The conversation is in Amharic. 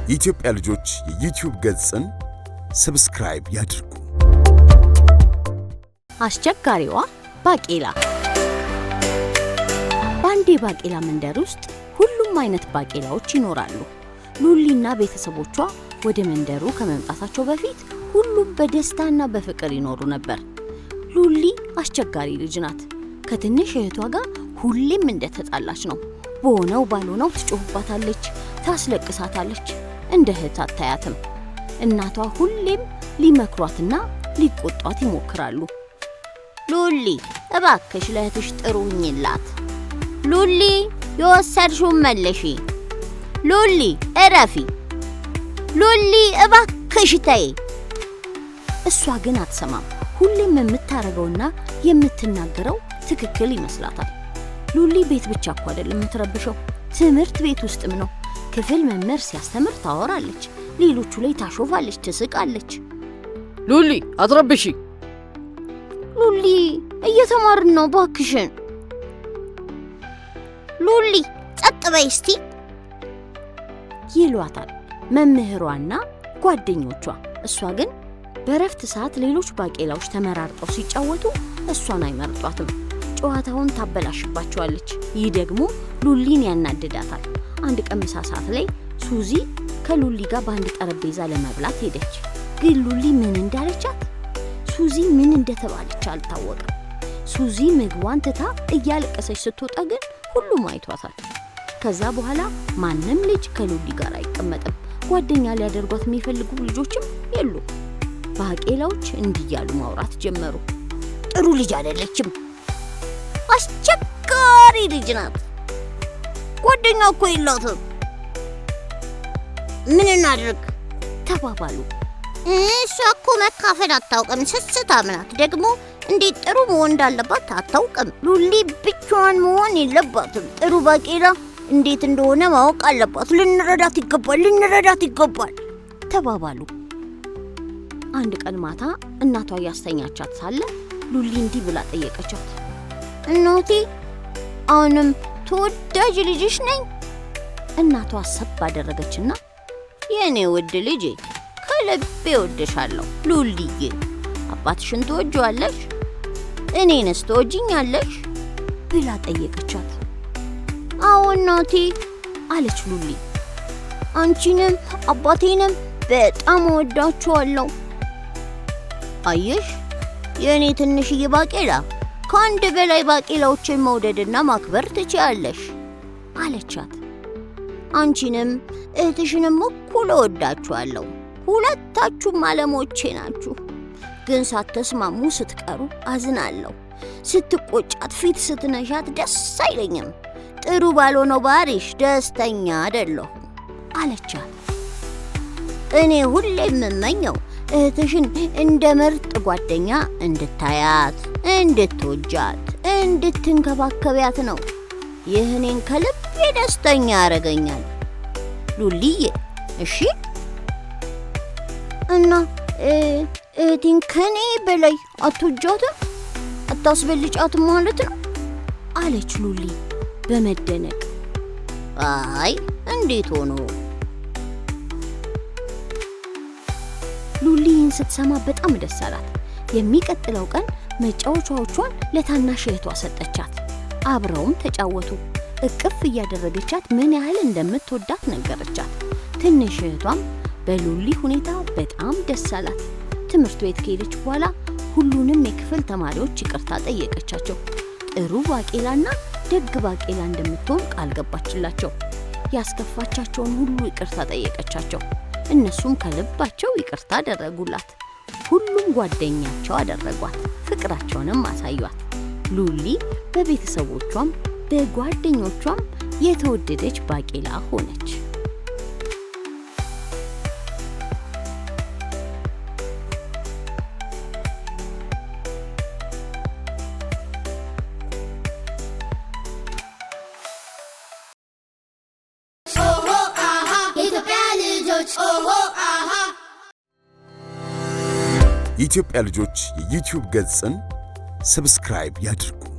የኢትዮጵያ ልጆች የዩቲዩብ ገጽን ሰብስክራይብ ያድርጉ። አስቸጋሪዋ ባቄላ። በአንድ ባቄላ መንደር ውስጥ ሁሉም አይነት ባቄላዎች ይኖራሉ። ሉሊና ቤተሰቦቿ ወደ መንደሩ ከመምጣታቸው በፊት ሁሉም በደስታና በፍቅር ይኖሩ ነበር። ሉሊ አስቸጋሪ ልጅ ናት። ከትንሽ እህቷ ጋር ሁሌም እንደተጣላች ነው። በሆነው ባልሆነው ትጮህባታለች፣ ታስለቅሳታለች። እንደ እህት አታያትም። እናቷ ሁሌም ሊመክሯትና ሊቆጧት ይሞክራሉ። ሉሊ እባክሽ ለእህትሽ ጥሩ ሁኚላት። ሉሊ የወሰድሽውን መልሺ። ሉሊ እረፊ። ሉሊ እባክሽ ተይ። እሷ ግን አትሰማም። ሁሌም የምታረገውና የምትናገረው ትክክል ይመስላታል። ሉሊ ቤት ብቻ እኮ አይደለም የምትረብሸው፣ ትምህርት ቤት ውስጥም ነው። ክፍል መምህር ሲያስተምር ታወራለች፣ ሌሎቹ ላይ ታሾፋለች፣ ትስቃለች። ሉሊ አትረብሺ። ሉሊ እየተማርን ነው ባክሽን። ሉሊ ጸጥ በይ እስቲ ይሏታል መምህሯና ጓደኞቿ። እሷ ግን በረፍት ሰዓት ሌሎች ባቄላዎች ተመራርጠው ሲጫወቱ እሷን አይመርጧትም። ጨዋታውን ታበላሽባቸዋለች። ይህ ደግሞ ሉሊን ያናድዳታል። አንድ ቀን ምሳ ሰዓት ላይ ሱዚ ከሉሊ ጋር በአንድ ጠረጴዛ ለመብላት ሄደች። ግን ሉሊ ምን እንዳለቻት፣ ሱዚ ምን እንደተባለች አልታወቀም። ሱዚ ምግቧን ትታ እያለቀሰች ስትወጣ ግን ሁሉም አይቷታል። ከዛ በኋላ ማንም ልጅ ከሉሊ ጋር አይቀመጥም። ጓደኛ ሊያደርጓት የሚፈልጉ ልጆችም የሉ። ባቄላዎች እንዲያሉ ማውራት ጀመሩ። ጥሩ ልጅ አይደለችም፣ አስቸጋሪ ልጅ ናት፣ ጓደኛ እኮ የላትም፣ ምን እናድርግ ተባባሉ። እሷ እኮ መካፈል አታውቅም፣ ስስታም ናት፣ ደግሞ እንዴት ጥሩ መሆን እንዳለባት አታውቅም። ሉሊ ብቻዋን መሆን የለባትም፣ ጥሩ ባቄላ እንዴት እንደሆነ ማወቅ አለባት፣ ልንረዳት ይገባል ተባባሉ። አንድ ቀን ማታ እናቷ ያስተኛቻት ሳለ ሉሊ እንዲህ ብላ ጠየቀቻት። እናቴ አሁንም ተወዳጅ ልጅሽ ነኝ? እናቷ አሰብ አደረገችና የኔ ውድ ልጄ ከልቤ እወድሻለሁ ሉሊዬ፣ አባትሽን ትወጂዋለሽ? እኔንስ ትወጂኛለሽ? ብላ ጠየቀቻት። አዎ እናቴ አለች ሉሊ። አንቺንም አባቴንም በጣም እወዳችኋለሁ። አየሽ የእኔ ትንሽዬ ባቄላ፣ ከአንድ በላይ ባቄላዎችን መውደድና ማክበር ትችያለሽ አለቻት። አንቺንም እህትሽንም እኩል እወዳችኋለሁ። ሁለታችሁም ዓለሞቼ ናችሁ። ግን ሳትስማሙ ስትቀሩ አዝናለሁ። ስትቆጫት፣ ፊት ስትነሻት ደስ አይለኝም። ጥሩ ባልሆነው ባህሪሽ ደስተኛ አይደለሁ አለቻት። እኔ ሁሌ የምመኘው እህትሽን እንደ ምርጥ ጓደኛ እንድታያት፣ እንድትወጃት፣ እንድትንከባከቢያት ነው። ይህ እኔን ከልቤ ደስተኛ ያደርገኛል ሉሊዬ። እሺ እና እህቴን ከኔ በላይ አትወጃትም፣ አታስበልጫትም ማለት ነው አለች ሉሊ በመደነቅ። አይ እንዴት ሆኖ? ሉሊን ስትሰማ በጣም ደስ አላት። የሚቀጥለው ቀን መጫወቻዎቿን ለታናሽ እህቷ ሰጠቻት። አብረውም ተጫወቱ። እቅፍ እያደረገቻት ምን ያህል እንደምትወዳት ነገረቻት። ትንሽ እህቷም በሉሊ ሁኔታ በጣም ደስ አላት። ትምህርት ቤት ከሄደች በኋላ ሁሉንም የክፍል ተማሪዎች ይቅርታ ጠየቀቻቸው። ጥሩ ባቄላና ደግ ባቄላ እንደምትሆን ቃል ገባችላቸው። ያስከፋቻቸውን ሁሉ ይቅርታ ጠየቀቻቸው። እነሱም ከልባቸው ይቅርታ አደረጉላት። ሁሉም ጓደኛቸው አደረጓት፣ ፍቅራቸውንም አሳዩአት። ሉሊ በቤተሰቦቿም በጓደኞቿም የተወደደች ባቄላ ሆነች። የኢትዮጵያ ልጆች የዩቲዩብ ገጽን ሰብስክራይብ ያድርጉ።